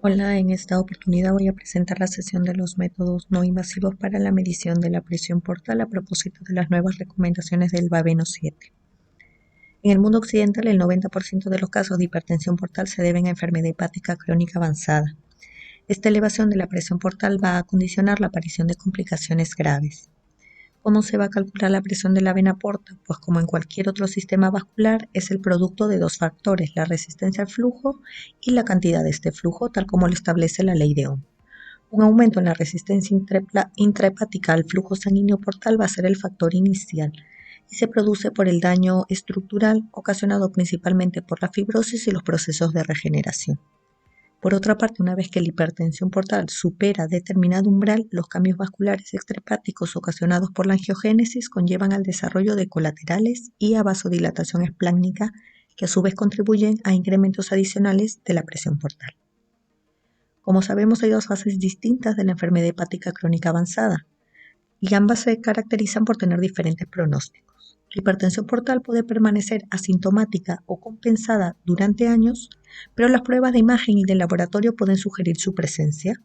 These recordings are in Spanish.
Hola, en esta oportunidad voy a presentar la sesión de los métodos no invasivos para la medición de la presión portal a propósito de las nuevas recomendaciones del Babeno 7. En el mundo occidental, el 90% de los casos de hipertensión portal se deben a enfermedad hepática crónica avanzada. Esta elevación de la presión portal va a condicionar la aparición de complicaciones graves. ¿Cómo se va a calcular la presión de la vena porta? Pues como en cualquier otro sistema vascular, es el producto de dos factores, la resistencia al flujo y la cantidad de este flujo, tal como lo establece la ley de Ohm. Un aumento en la resistencia intrahepática al flujo sanguíneo portal va a ser el factor inicial y se produce por el daño estructural ocasionado principalmente por la fibrosis y los procesos de regeneración. Por otra parte, una vez que la hipertensión portal supera determinado umbral, los cambios vasculares extrahepáticos ocasionados por la angiogénesis conllevan al desarrollo de colaterales y a vasodilatación espláncnica, que a su vez contribuyen a incrementos adicionales de la presión portal. Como sabemos, hay dos fases distintas de la enfermedad hepática crónica avanzada, y ambas se caracterizan por tener diferentes pronósticos. La hipertensión portal puede permanecer asintomática o compensada durante años, pero las pruebas de imagen y de laboratorio pueden sugerir su presencia.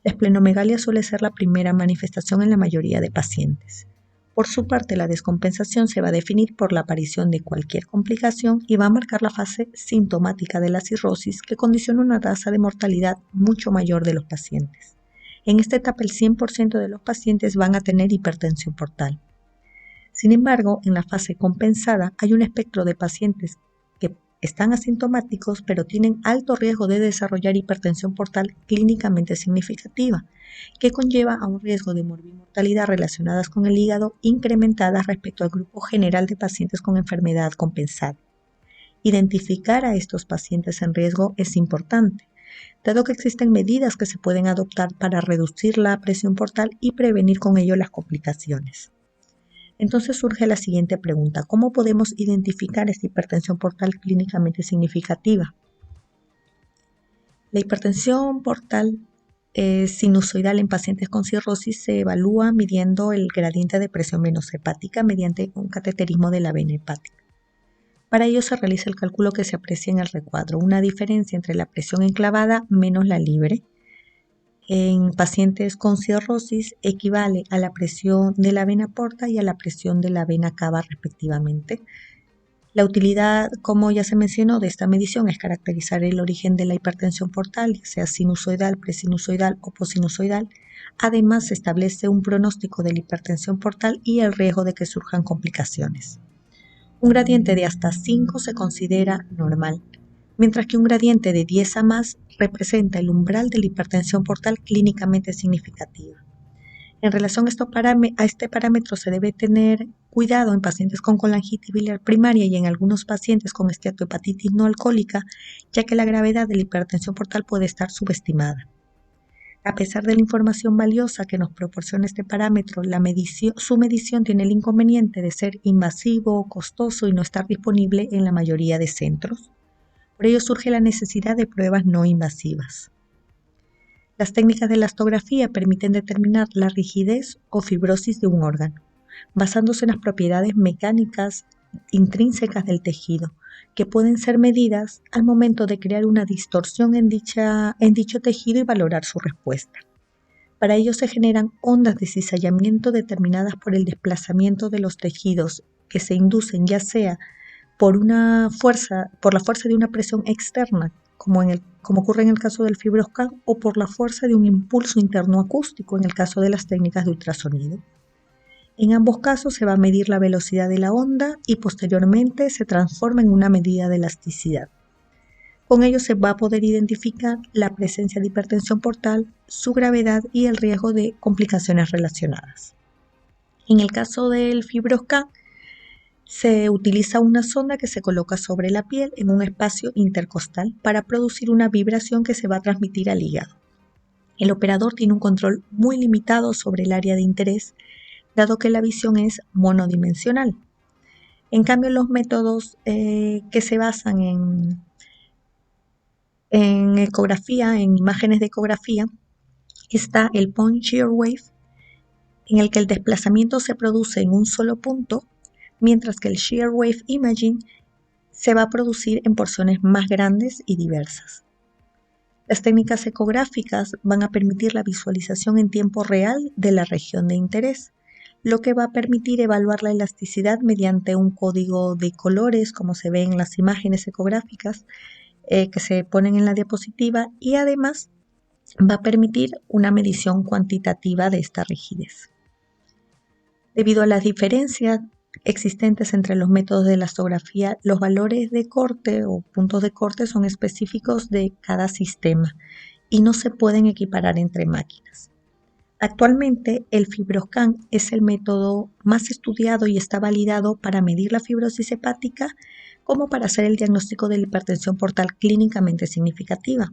La esplenomegalia suele ser la primera manifestación en la mayoría de pacientes. Por su parte, la descompensación se va a definir por la aparición de cualquier complicación y va a marcar la fase sintomática de la cirrosis, que condiciona una tasa de mortalidad mucho mayor de los pacientes. En esta etapa, el 100% de los pacientes van a tener hipertensión portal. Sin embargo, en la fase compensada hay un espectro de pacientes que están asintomáticos, pero tienen alto riesgo de desarrollar hipertensión portal clínicamente significativa, que conlleva a un riesgo de morbimortalidad relacionadas con el hígado incrementadas respecto al grupo general de pacientes con enfermedad compensada. Identificar a estos pacientes en riesgo es importante, dado que existen medidas que se pueden adoptar para reducir la presión portal y prevenir con ello las complicaciones. Entonces surge la siguiente pregunta: ¿cómo podemos identificar esta hipertensión portal clínicamente significativa? La hipertensión portal sinusoidal en pacientes con cirrosis se evalúa midiendo el gradiente de presión venosa hepática mediante un cateterismo de la vena hepática. Para ello se realiza el cálculo que se aprecia en el recuadro, una diferencia entre la presión enclavada menos la libre. En pacientes con cirrosis equivale a la presión de la vena porta y a la presión de la vena cava respectivamente. La utilidad, como ya se mencionó, de esta medición es caracterizar el origen de la hipertensión portal, ya sea sinusoidal, presinusoidal o posinusoidal. Además, se establece un pronóstico de la hipertensión portal y el riesgo de que surjan complicaciones. Un gradiente de hasta 5 se considera normal, mientras que un gradiente de 10 a más representa el umbral de la hipertensión portal clínicamente significativa. En relación a este parámetro se debe tener cuidado en pacientes con colangitis biliar primaria y en algunos pacientes con esteatohepatitis no alcohólica, ya que la gravedad de la hipertensión portal puede estar subestimada. A pesar de la información valiosa que nos proporciona este parámetro, su medición tiene el inconveniente de ser invasivo, costoso y no estar disponible en la mayoría de centros. Por ello surge la necesidad de pruebas no invasivas. Las técnicas de elastografía permiten determinar la rigidez o fibrosis de un órgano, basándose en las propiedades mecánicas intrínsecas del tejido, que pueden ser medidas al momento de crear una distorsión en dicho tejido y valorar su respuesta. Para ello se generan ondas de cizallamiento determinadas por el desplazamiento de los tejidos, que se inducen ya sea por la fuerza de una presión externa, como ocurre en el caso del FibroScan, o por la fuerza de un impulso interno acústico en el caso de las técnicas de ultrasonido. En ambos casos se va a medir la velocidad de la onda y posteriormente se transforma en una medida de elasticidad. Con ello se va a poder identificar la presencia de hipertensión portal, su gravedad y el riesgo de complicaciones relacionadas. En el caso del FibroScan, se utiliza una sonda que se coloca sobre la piel en un espacio intercostal para producir una vibración que se va a transmitir al hígado. El operador tiene un control muy limitado sobre el área de interés, dado que la visión es monodimensional. En cambio, los métodos que se basan en ecografía, en imágenes de ecografía, está el point shear wave, en el que el desplazamiento se produce en un solo punto, mientras que el shear wave imaging se va a producir en porciones más grandes y diversas. Las técnicas ecográficas van a permitir la visualización en tiempo real de la región de interés, lo que va a permitir evaluar la elasticidad mediante un código de colores, como se ve en las imágenes ecográficas que se ponen en la diapositiva, y además va a permitir una medición cuantitativa de esta rigidez. Debido a las diferencias existentes entre los métodos de elastografía, los valores de corte o puntos de corte son específicos de cada sistema y no se pueden equiparar entre máquinas. Actualmente, el FibroScan es el método más estudiado y está validado para medir la fibrosis hepática como para hacer el diagnóstico de la hipertensión portal clínicamente significativa,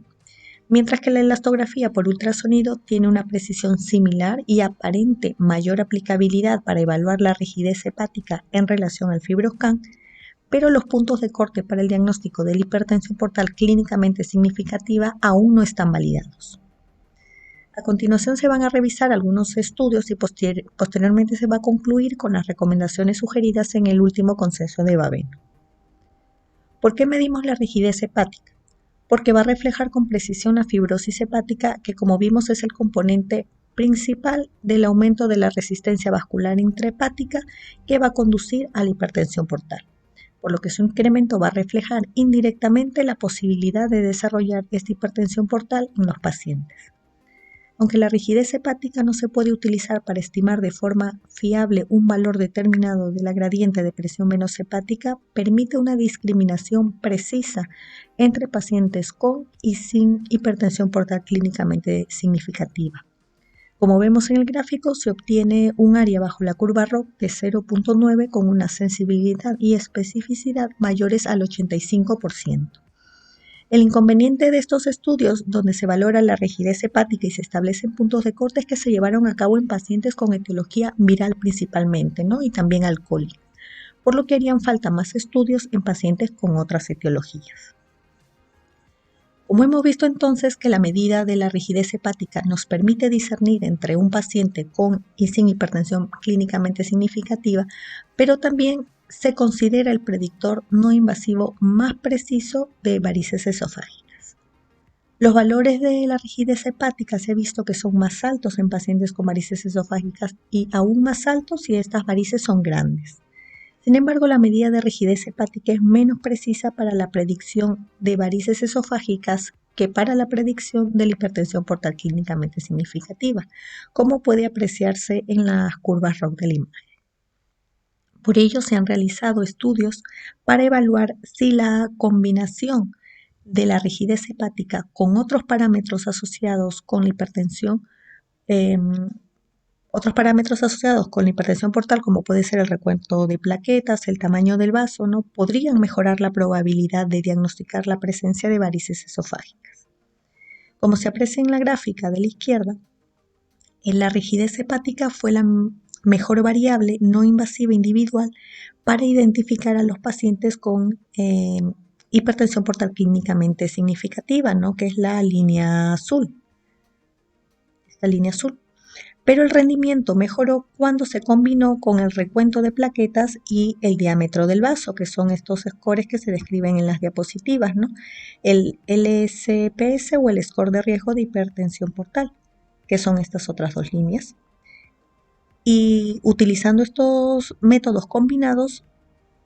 mientras que la elastografía por ultrasonido tiene una precisión similar y aparente mayor aplicabilidad para evaluar la rigidez hepática en relación al FibroScan, pero los puntos de corte para el diagnóstico de la hipertensión portal clínicamente significativa aún no están validados. A continuación se van a revisar algunos estudios y posteriormente se va a concluir con las recomendaciones sugeridas en el último consenso de Baveno. ¿Por qué medimos la rigidez hepática? Porque va a reflejar con precisión la fibrosis hepática, que como vimos es el componente principal del aumento de la resistencia vascular intrahepática que va a conducir a la hipertensión portal, por lo que su incremento va a reflejar indirectamente la posibilidad de desarrollar esta hipertensión portal en los pacientes. Aunque la rigidez hepática no se puede utilizar para estimar de forma fiable un valor determinado de la gradiente de presión venosa hepática, permite una discriminación precisa entre pacientes con y sin hipertensión portal clínicamente significativa. Como vemos en el gráfico, se obtiene un área bajo la curva ROC de 0.9 con una sensibilidad y especificidad mayores al 85%. El inconveniente de estos estudios, donde se valora la rigidez hepática y se establecen puntos de corte, es que se llevaron a cabo en pacientes con etiología viral principalmente, y también alcohólica, por lo que harían falta más estudios en pacientes con otras etiologías. Como hemos visto entonces que la medida de la rigidez hepática nos permite discernir entre un paciente con y sin hipertensión clínicamente significativa, pero también se considera el predictor no invasivo más preciso de varices esofágicas. Los valores de la rigidez hepática se ha visto que son más altos en pacientes con varices esofágicas y aún más altos si estas varices son grandes. Sin embargo, la medida de rigidez hepática es menos precisa para la predicción de varices esofágicas que para la predicción de la hipertensión portal clínicamente significativa, como puede apreciarse en las curvas ROC de la imagen. Por ello, se han realizado estudios para evaluar si la combinación de la rigidez hepática con otros parámetros asociados con la hipertensión portal, como puede ser el recuento de plaquetas, el tamaño del vaso, podrían mejorar la probabilidad de diagnosticar la presencia de varices esofágicas. Como se aprecia en la gráfica de la izquierda, la rigidez hepática fue la mejor variable no invasiva individual para identificar a los pacientes con hipertensión portal clínicamente significativa, que es la línea azul. Esta línea azul. Pero el rendimiento mejoró cuando se combinó con el recuento de plaquetas y el diámetro del vaso, que son estos scores que se describen en las diapositivas, el LSPS o el score de riesgo de hipertensión portal, que son estas otras dos líneas. Y utilizando estos métodos combinados,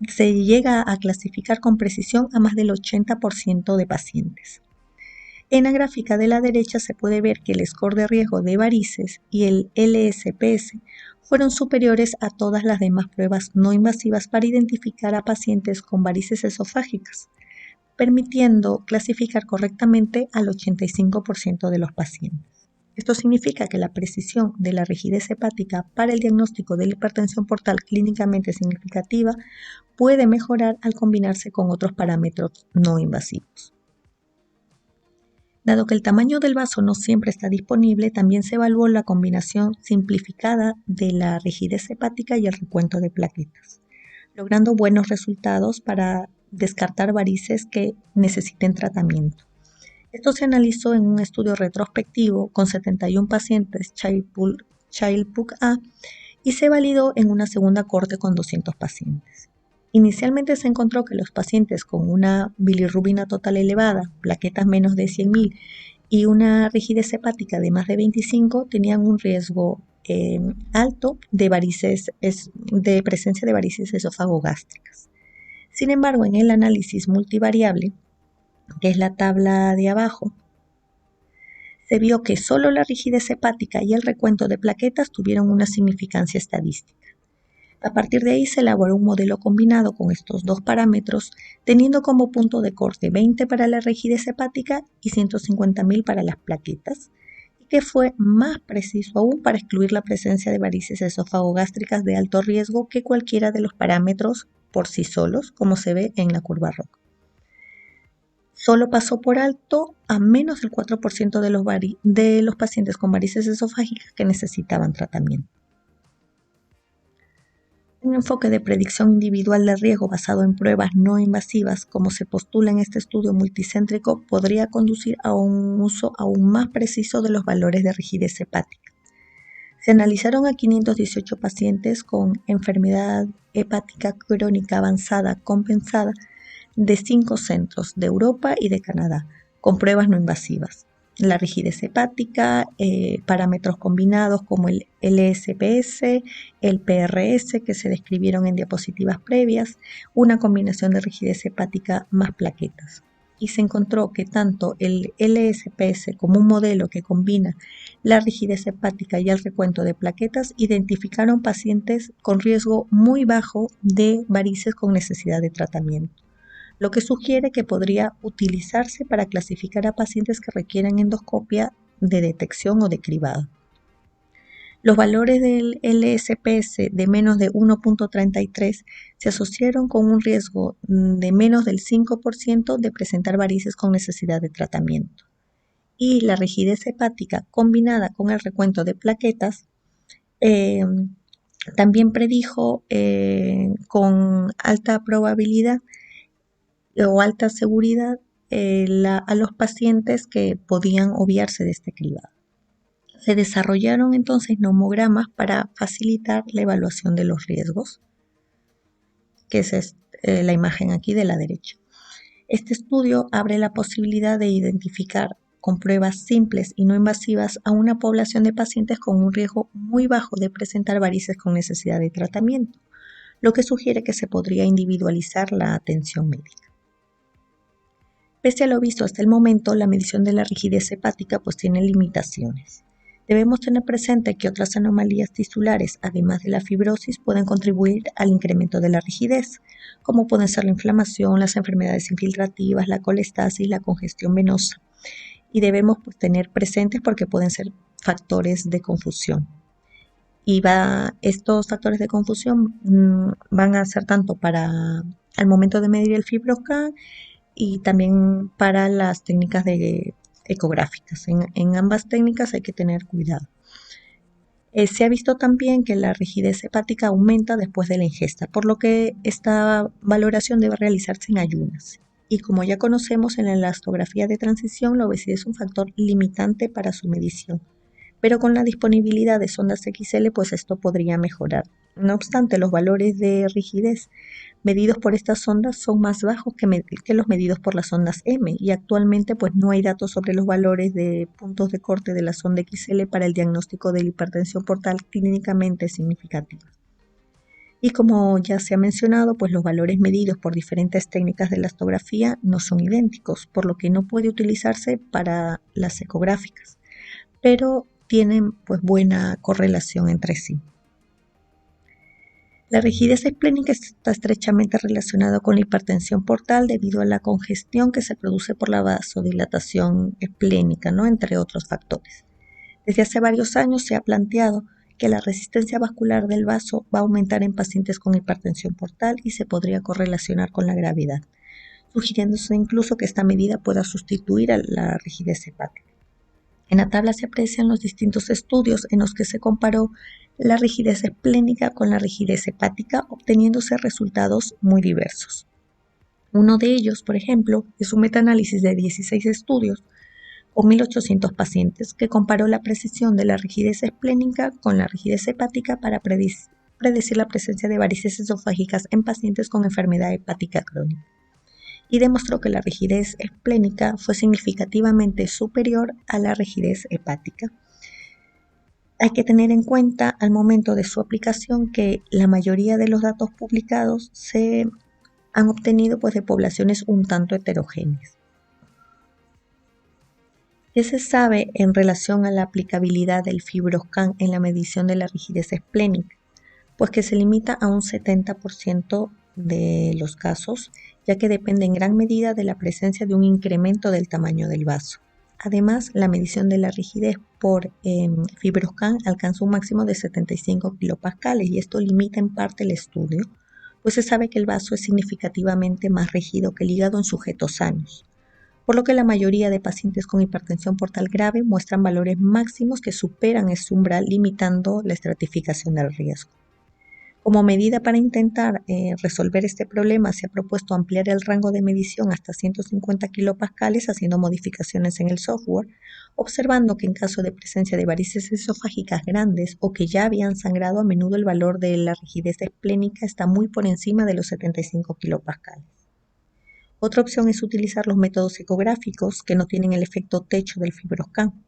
se llega a clasificar con precisión a más del 80% de pacientes. En la gráfica de la derecha se puede ver que el score de riesgo de varices y el LSPS fueron superiores a todas las demás pruebas no invasivas para identificar a pacientes con varices esofágicas, permitiendo clasificar correctamente al 85% de los pacientes. Esto significa que la precisión de la rigidez hepática para el diagnóstico de la hipertensión portal clínicamente significativa puede mejorar al combinarse con otros parámetros no invasivos. Dado que el tamaño del vaso no siempre está disponible, también se evaluó la combinación simplificada de la rigidez hepática y el recuento de plaquetas, logrando buenos resultados para descartar varices que necesiten tratamiento. Esto se analizó en un estudio retrospectivo con 71 pacientes Child-Pugh A y se validó en una segunda corte con 200 pacientes. Inicialmente se encontró que los pacientes con una bilirrubina total elevada, plaquetas menos de 100.000 y una rigidez hepática de más de 25 tenían un riesgo alto de varices, de presencia de varices esófago-gástricas. Sin embargo, en el análisis multivariable, que es la tabla de abajo, se vio que solo la rigidez hepática y el recuento de plaquetas tuvieron una significancia estadística. A partir de ahí se elaboró un modelo combinado con estos dos parámetros, teniendo como punto de corte 20 para la rigidez hepática y 150.000 para las plaquetas, y que fue más preciso aún para excluir la presencia de varices esófago-gástricas de alto riesgo que cualquiera de los parámetros por sí solos, como se ve en la curva ROC. Solo pasó por alto a menos del 4% de los pacientes con varices esofágicas que necesitaban tratamiento. Un enfoque de predicción individual de riesgo basado en pruebas no invasivas, como se postula en este estudio multicéntrico, podría conducir a un uso aún más preciso de los valores de rigidez hepática. Se analizaron a 518 pacientes con enfermedad hepática crónica avanzada compensada de 5 centros de Europa y de Canadá, con pruebas no invasivas. La rigidez hepática, parámetros combinados como el LSPS, el PRS que se describieron en diapositivas previas, una combinación de rigidez hepática más plaquetas. Y se encontró que tanto el LSPS como un modelo que combina la rigidez hepática y el recuento de plaquetas identificaron pacientes con riesgo muy bajo de varices con necesidad de tratamiento, lo que sugiere que podría utilizarse para clasificar a pacientes que requieren endoscopia de detección o de cribado. Los valores del LSPS de menos de 1.33 se asociaron con un riesgo de menos del 5% de presentar varices con necesidad de tratamiento. Y la rigidez hepática combinada con el recuento de plaquetas también predijo con alta probabilidad o alta seguridad a los pacientes que podían obviarse de este cribado. Se desarrollaron entonces nomogramas para facilitar la evaluación de los riesgos, que es la imagen aquí de la derecha. Este estudio abre la posibilidad de identificar con pruebas simples y no invasivas a una población de pacientes con un riesgo muy bajo de presentar varices con necesidad de tratamiento, lo que sugiere que se podría individualizar la atención médica. Pese a lo visto hasta el momento, la medición de la rigidez hepática pues tiene limitaciones. Debemos tener presente que otras anomalías tisulares, además de la fibrosis, pueden contribuir al incremento de la rigidez, como pueden ser la inflamación, las enfermedades infiltrativas, la colestasis, la congestión venosa. Y debemos pues tener presentes porque pueden ser factores de confusión. Y estos factores de confusión van a ser tanto para al momento de medir el FibroScan y también para las técnicas ecográficas. En ambas técnicas hay que tener cuidado. Se ha visto también que la rigidez hepática aumenta después de la ingesta, por lo que esta valoración debe realizarse en ayunas. Y como ya conocemos en la elastografía de transición, la obesidad es un factor limitante para su medición. Pero con la disponibilidad de sondas XL, pues esto podría mejorar. No obstante, los valores de rigidez medidos por estas sondas son más bajos que los medidos por las sondas M, y actualmente pues no hay datos sobre los valores de puntos de corte de la sonda XL para el diagnóstico de la hipertensión portal clínicamente significativa. Y como ya se ha mencionado, pues los valores medidos por diferentes técnicas de elastografía no son idénticos, por lo que no puede utilizarse para las ecográficas, pero tienen pues buena correlación entre sí. La rigidez esplénica está estrechamente relacionada con la hipertensión portal debido a la congestión que se produce por la vasodilatación esplénica, ¿no? Entre otros factores. Desde hace varios años se ha planteado que la resistencia vascular del vaso va a aumentar en pacientes con hipertensión portal y se podría correlacionar con la gravedad, sugiriéndose incluso que esta medida pueda sustituir a la rigidez hepática. En la tabla se aprecian los distintos estudios en los que se comparó la rigidez esplénica con la rigidez hepática, obteniéndose resultados muy diversos. Uno de ellos, por ejemplo, es un metaanálisis de 16 estudios con 1.800 pacientes que comparó la precisión de la rigidez esplénica con la rigidez hepática para predecir la presencia de varices esofágicas en pacientes con enfermedad hepática crónica. y demostró que la rigidez esplénica fue significativamente superior a la rigidez hepática. Hay que tener en cuenta al momento de su aplicación que la mayoría de los datos publicados se han obtenido pues, de poblaciones un tanto heterogéneas. ¿Qué se sabe en relación a la aplicabilidad del FibroScan en la medición de la rigidez esplénica? Pues que se limita a un 70% de los casos, ya que depende en gran medida de la presencia de un incremento del tamaño del vaso. Además, la medición de la rigidez por FibroScan alcanza un máximo de 75 kilopascales y esto limita en parte el estudio, pues se sabe que el vaso es significativamente más rígido que el hígado en sujetos sanos, por lo que la mayoría de pacientes con hipertensión portal grave muestran valores máximos que superan este umbral, limitando la estratificación del riesgo. Como medida para intentar resolver este problema, se ha propuesto ampliar el rango de medición hasta 150 kilopascales haciendo modificaciones en el software, observando que en caso de presencia de varices esofágicas grandes o que ya habían sangrado, a menudo el valor de la rigidez esplénica está muy por encima de los 75 kilopascales. Otra opción es utilizar los métodos ecográficos que no tienen el efecto techo del FibroScan.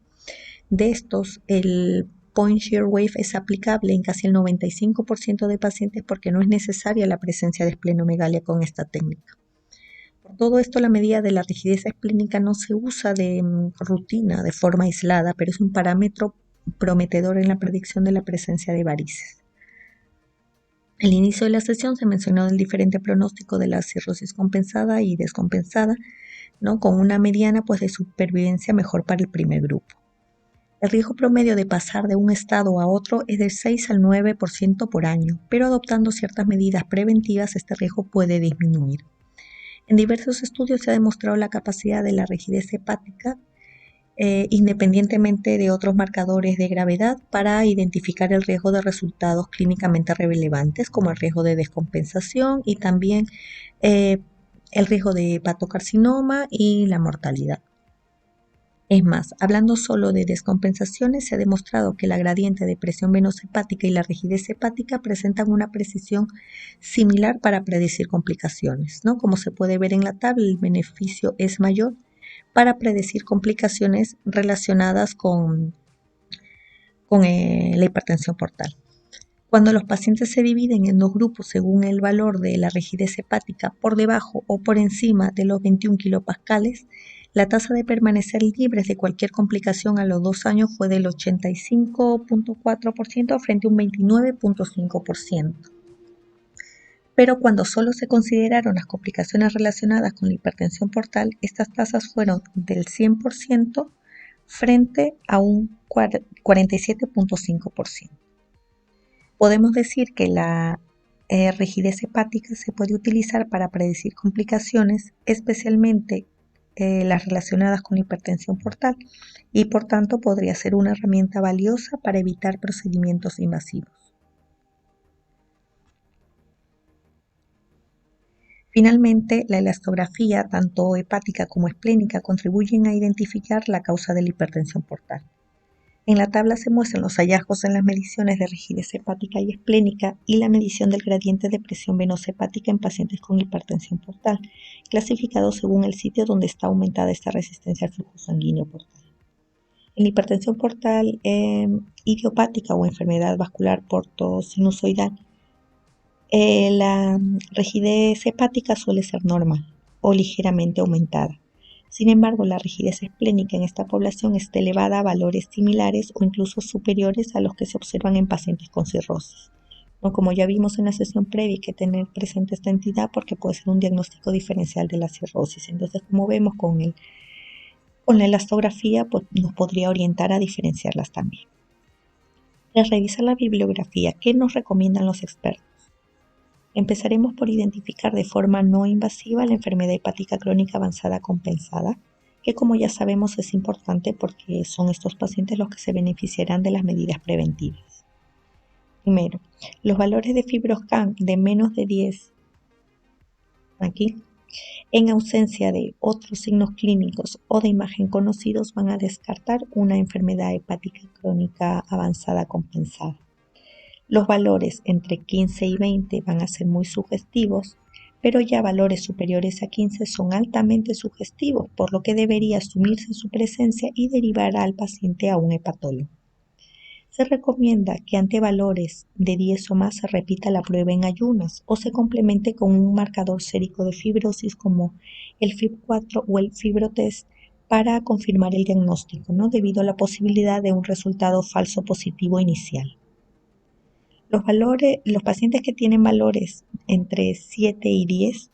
De estos, el Point Shear Wave es aplicable en casi el 95% de pacientes porque no es necesaria la presencia de esplenomegalia con esta técnica. Por todo esto, la medida de la rigidez esplénica no se usa de rutina, de forma aislada, pero es un parámetro prometedor en la predicción de la presencia de varices. Al inicio de la sesión se mencionó el diferente pronóstico de la cirrosis compensada y descompensada, ¿no? Con una mediana pues, de supervivencia mejor para el primer grupo. El riesgo promedio de pasar de un estado a otro es del 6 al 9% por año, pero adoptando ciertas medidas preventivas este riesgo puede disminuir. En diversos estudios se ha demostrado la capacidad de la rigidez hepática, independientemente de otros marcadores de gravedad, para identificar el riesgo de resultados clínicamente relevantes, como el riesgo de descompensación y también el riesgo de hepatocarcinoma y la mortalidad. Es más, hablando solo de descompensaciones, se ha demostrado que la gradiente de presión venosa hepática y la rigidez hepática presentan una precisión similar para predecir complicaciones, ¿no? Como se puede ver en la tabla, el beneficio es mayor para predecir complicaciones relacionadas con la hipertensión portal. Cuando los pacientes se dividen en dos grupos según el valor de la rigidez hepática por debajo o por encima de los 21 kilopascales, la tasa de permanecer libres de cualquier complicación a los 2 años fue del 85.4% frente a un 29.5%. Pero cuando solo se consideraron las complicaciones relacionadas con la hipertensión portal, estas tasas fueron del 100% frente a un 47.5%. Podemos decir que la rigidez hepática se puede utilizar para predecir complicaciones, especialmente las relacionadas con la hipertensión portal, y por tanto podría ser una herramienta valiosa para evitar procedimientos invasivos. Finalmente, la elastografía, tanto hepática como esplénica, contribuyen a identificar la causa de la hipertensión portal. En la tabla se muestran los hallazgos en las mediciones de rigidez hepática y esplénica y la medición del gradiente de presión venosa hepática en pacientes con hipertensión portal, clasificados según el sitio donde está aumentada esta resistencia al flujo sanguíneo portal. En la hipertensión portal idiopática o enfermedad vascular portosinusoidal, la rigidez hepática suele ser normal o ligeramente aumentada. Sin embargo, la rigidez esplénica en esta población está elevada a valores similares o incluso superiores a los que se observan en pacientes con cirrosis. ¿No? Como ya vimos en la sesión previa, hay que tener presente esta entidad porque puede ser un diagnóstico diferencial de la cirrosis. Entonces, como vemos con la elastografía, pues, nos podría orientar a diferenciarlas también. Tras revisar la bibliografía, ¿qué nos recomiendan los expertos? Empezaremos por identificar de forma no invasiva la enfermedad hepática crónica avanzada compensada, que como ya sabemos es importante porque son estos pacientes los que se beneficiarán de las medidas preventivas. Primero, los valores de FibroScan de menos de 10, aquí, en ausencia de otros signos clínicos o de imagen conocidos, van a descartar una enfermedad hepática crónica avanzada compensada. Los valores entre 15 y 20 van a ser muy sugestivos, pero ya valores superiores a 15 son altamente sugestivos, por lo que debería asumirse su presencia y derivar al paciente a un hepatólogo. Se recomienda que ante valores de 10 o más se repita la prueba en ayunas o se complemente con un marcador sérico de fibrosis como el FIB4 o el FibroTest para confirmar el diagnóstico, ¿no? Debido a la posibilidad de un resultado falso positivo inicial. Los pacientes que tienen valores entre 7 y 10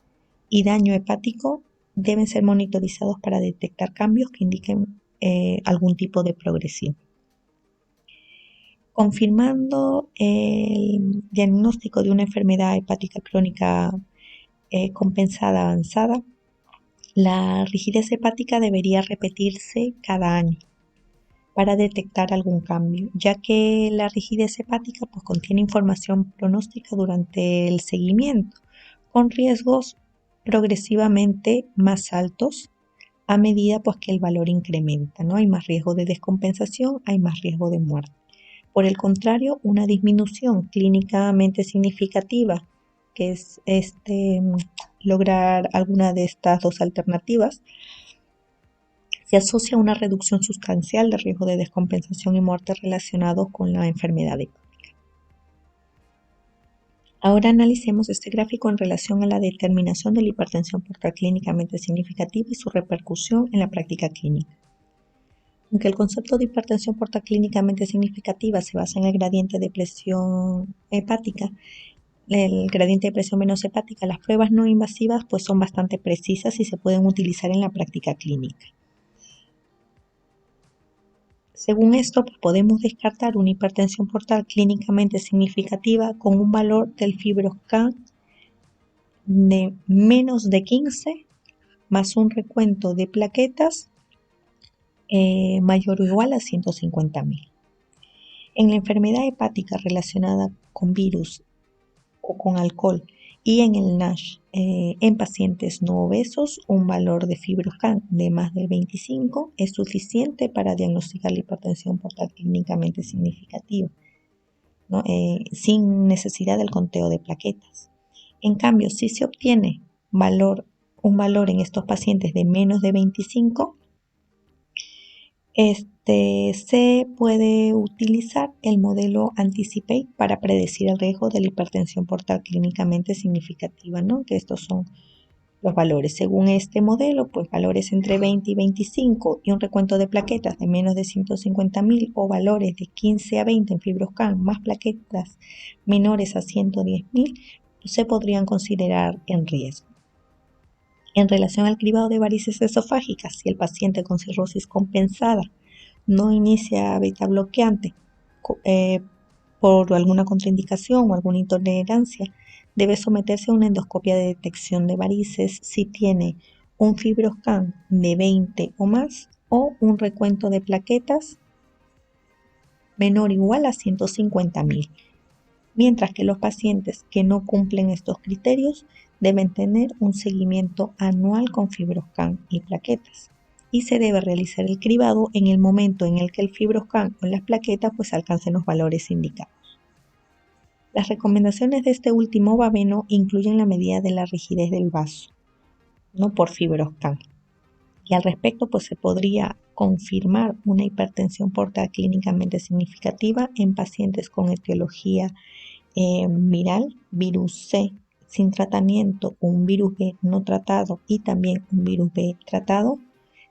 y daño hepático deben ser monitorizados para detectar cambios que indiquen algún tipo de progresión. Confirmando el diagnóstico de una enfermedad hepática crónica compensada avanzada, la rigidez hepática debería repetirse cada año para detectar algún cambio, ya que la rigidez hepática pues, contiene información pronóstica durante el seguimiento, con riesgos progresivamente más altos a medida pues, que el valor incrementa, ¿no? Hay más riesgo de descompensación, hay más riesgo de muerte. Por el contrario, una disminución clínicamente significativa, que es lograr alguna de estas dos alternativas, se asocia a una reducción sustancial de riesgo de descompensación y muerte relacionados con la enfermedad hepática. Ahora analicemos este gráfico en relación a la determinación de la hipertensión portal clínicamente significativa y su repercusión en la práctica clínica. Aunque el concepto de hipertensión portal clínicamente significativa se basa en el gradiente de presión hepática, el gradiente de presión venosa hepática, las pruebas no invasivas pues son bastante precisas y se pueden utilizar en la práctica clínica. Según esto, pues podemos descartar una hipertensión portal clínicamente significativa con un valor del FibroScan de menos de 15 más un recuento de plaquetas mayor o igual a 150.000. En la enfermedad hepática relacionada con virus o con alcohol y en el NASH en pacientes no obesos, un valor de FibroScan de más de 25 es suficiente para diagnosticar la hipertensión portal clínicamente significativa, ¿no? Sin necesidad del conteo de plaquetas. En cambio, si se obtiene un valor en estos pacientes de menos de 25, se puede utilizar el modelo Anticipate para predecir el riesgo de la hipertensión portal clínicamente significativa, ¿no? Que estos son los valores. Según este modelo, pues valores entre 20 y 25 y un recuento de plaquetas de menos de 150.000 o valores de 15 a 20 en FibroScan más plaquetas menores a 110.000 se podrían considerar en riesgo. En relación al cribado de varices esofágicas, si el paciente con cirrosis compensada no inicia beta bloqueante por alguna contraindicación o alguna intolerancia, debe someterse a una endoscopia de detección de varices si tiene un FibroScan de 20 o más o un recuento de plaquetas menor o igual a 150.000, mientras que los pacientes que no cumplen estos criterios deben tener un seguimiento anual con FibroScan y plaquetas. Y se debe realizar el cribado en el momento en el que el FibroScan o las plaquetas pues alcancen los valores indicados. Las recomendaciones de este último vaveno incluyen la medida de la rigidez del vaso, no por FibroScan. Y al respecto pues se podría confirmar una hipertensión portal clínicamente significativa en pacientes con etiología viral, virus C sin tratamiento, un virus B no tratado y también un virus B tratado,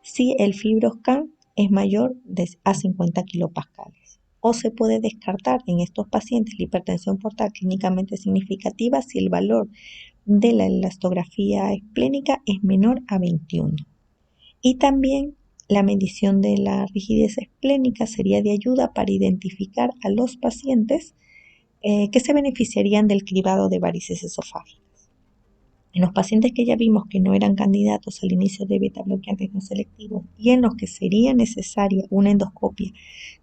si el FibroScan es mayor a 50 kilopascales. O se puede descartar en estos pacientes la hipertensión portal clínicamente significativa si el valor de la elastografía esplénica es menor a 21. Y también la medición de la rigidez esplénica sería de ayuda para identificar a los pacientes que se beneficiarían del cribado de varices esofágicas. En los pacientes que ya vimos que no eran candidatos al inicio de beta bloqueantes no selectivos y en los que sería necesaria una endoscopia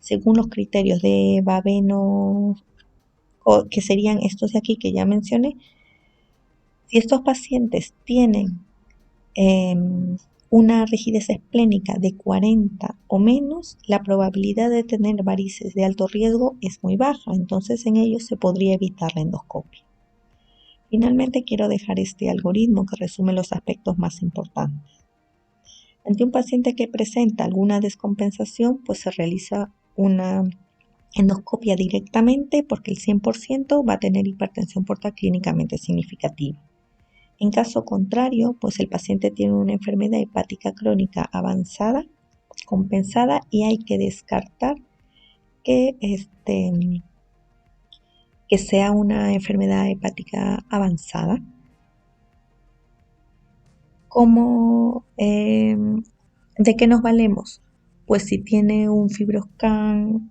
según los criterios de Vaveno, que serían estos de aquí que ya mencioné, si estos pacientes tienen una rigidez esplénica de 40 o menos, la probabilidad de tener varices de alto riesgo es muy baja, entonces en ellos se podría evitar la endoscopia. Finalmente quiero dejar este algoritmo que resume los aspectos más importantes. Ante un paciente que presenta alguna descompensación, pues se realiza una endoscopia directamente porque el 100% va a tener hipertensión portal clínicamente significativa. En caso contrario, pues el paciente tiene una enfermedad hepática crónica avanzada, compensada, y hay que descartar que, que sea una enfermedad hepática avanzada. ¿De qué nos valemos? Pues si tiene un FibroScan,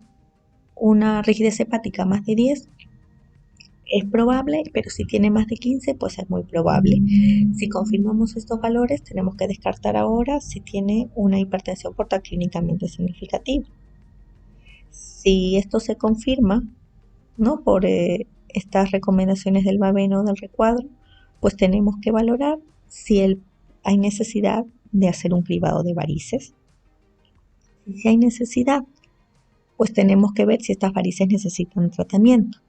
una rigidez hepática más de 10, es probable, pero si tiene más de 15, pues es muy probable. Si confirmamos estos valores, tenemos que descartar ahora si tiene una hipertensión portal clínicamente significativa. Si esto se confirma, ¿no?, por estas recomendaciones del Baveno del recuadro, pues tenemos que valorar si hay necesidad de hacer un cribado de varices. Si hay necesidad, pues tenemos que ver si estas varices necesitan tratamiento.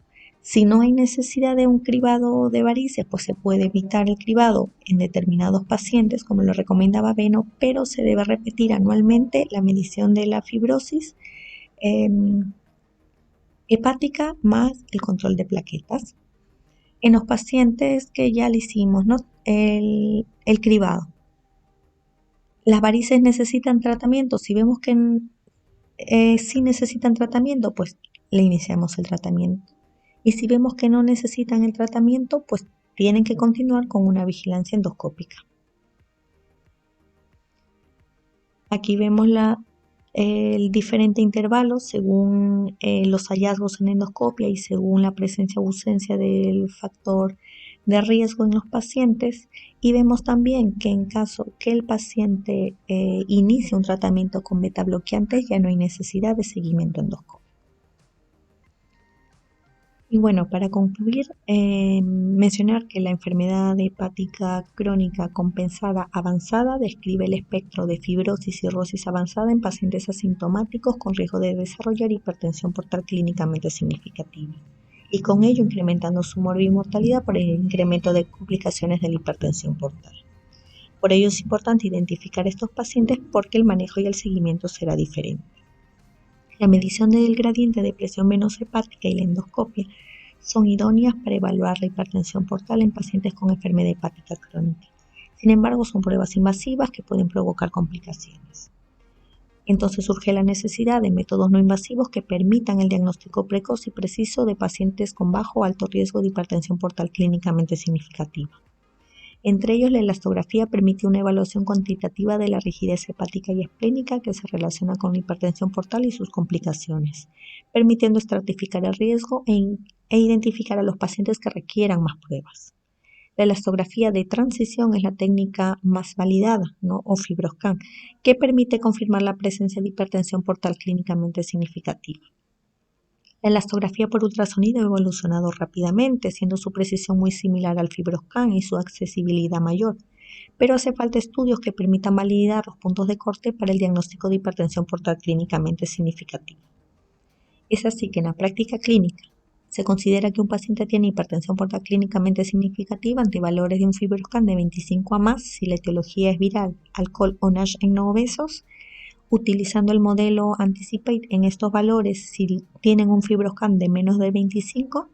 Si no hay necesidad de un cribado de varices, pues se puede evitar el cribado en determinados pacientes, como lo recomienda Baveno, pero se debe repetir anualmente la medición de la fibrosis hepática más el control de plaquetas. En los pacientes que ya le hicimos, ¿no?, el cribado, las varices necesitan tratamiento. Si vemos que sí necesitan tratamiento, pues le iniciamos el tratamiento. Y si vemos que no necesitan el tratamiento, pues tienen que continuar con una vigilancia endoscópica. Aquí vemos el diferente intervalo según los hallazgos en endoscopia y según la presencia o ausencia del factor de riesgo en los pacientes, y vemos también que en caso que el paciente inicie un tratamiento con beta bloqueantes, ya no hay necesidad de seguimiento endoscópico. Y bueno, para concluir, mencionar que la enfermedad hepática crónica compensada avanzada describe el espectro de fibrosis y cirrosis avanzada en pacientes asintomáticos con riesgo de desarrollar hipertensión portal clínicamente significativa, y con ello incrementando su mortalidad por el incremento de complicaciones de la hipertensión portal. Por ello es importante identificar estos pacientes porque el manejo y el seguimiento será diferente. La medición del gradiente de presión venosa hepática y la endoscopia son idóneas para evaluar la hipertensión portal en pacientes con enfermedad hepática crónica. Sin embargo, son pruebas invasivas que pueden provocar complicaciones. Entonces surge la necesidad de métodos no invasivos que permitan el diagnóstico precoz y preciso de pacientes con bajo o alto riesgo de hipertensión portal clínicamente significativa. Entre ellos, la elastografía permite una evaluación cuantitativa de la rigidez hepática y esplénica que se relaciona con la hipertensión portal y sus complicaciones, permitiendo estratificar el riesgo e identificar a los pacientes que requieran más pruebas. La elastografía de transición es la técnica más validada, ¿no?, o FibroScan, que permite confirmar la presencia de hipertensión portal clínicamente significativa. La elastografía por ultrasonido ha evolucionado rápidamente, siendo su precisión muy similar al FibroScan y su accesibilidad mayor, pero hace falta estudios que permitan validar los puntos de corte para el diagnóstico de hipertensión portal clínicamente significativa. Es así que en la práctica clínica se considera que un paciente tiene hipertensión portal clínicamente significativa ante valores de un FibroScan de 25 a más si la etiología es viral, alcohol o NASH en no obesos, utilizando el modelo Anticipate en estos valores si tienen un FibroScan de menos de 25,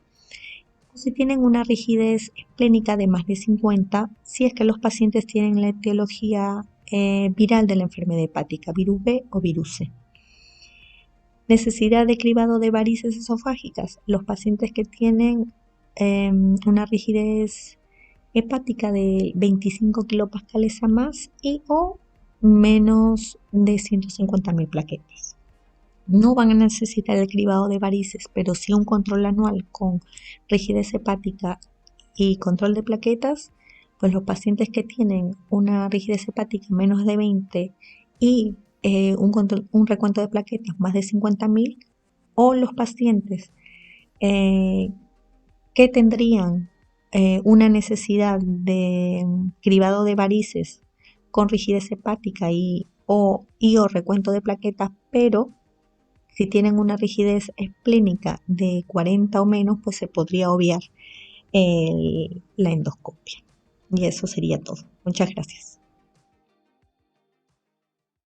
o si tienen una rigidez esplénica de más de 50, si es que los pacientes tienen la etiología viral de la enfermedad hepática, virus B o virus C. Necesidad de cribado de varices esofágicas. Los pacientes que tienen una rigidez hepática de 25 kilopascales a más y o menos de 150.000 plaquetas. No van a necesitar el cribado de varices, pero sí un control anual con rigidez hepática y control de plaquetas. Pues los pacientes que tienen una rigidez hepática menos de 20 y un recuento de plaquetas más de 50.000, o los pacientes que tendrían una necesidad de cribado de varices con rigidez hepática y o recuento de plaquetas, pero si tienen una rigidez esplénica de 40 o menos, pues se podría obviar la endoscopia. Y eso sería todo. Muchas gracias.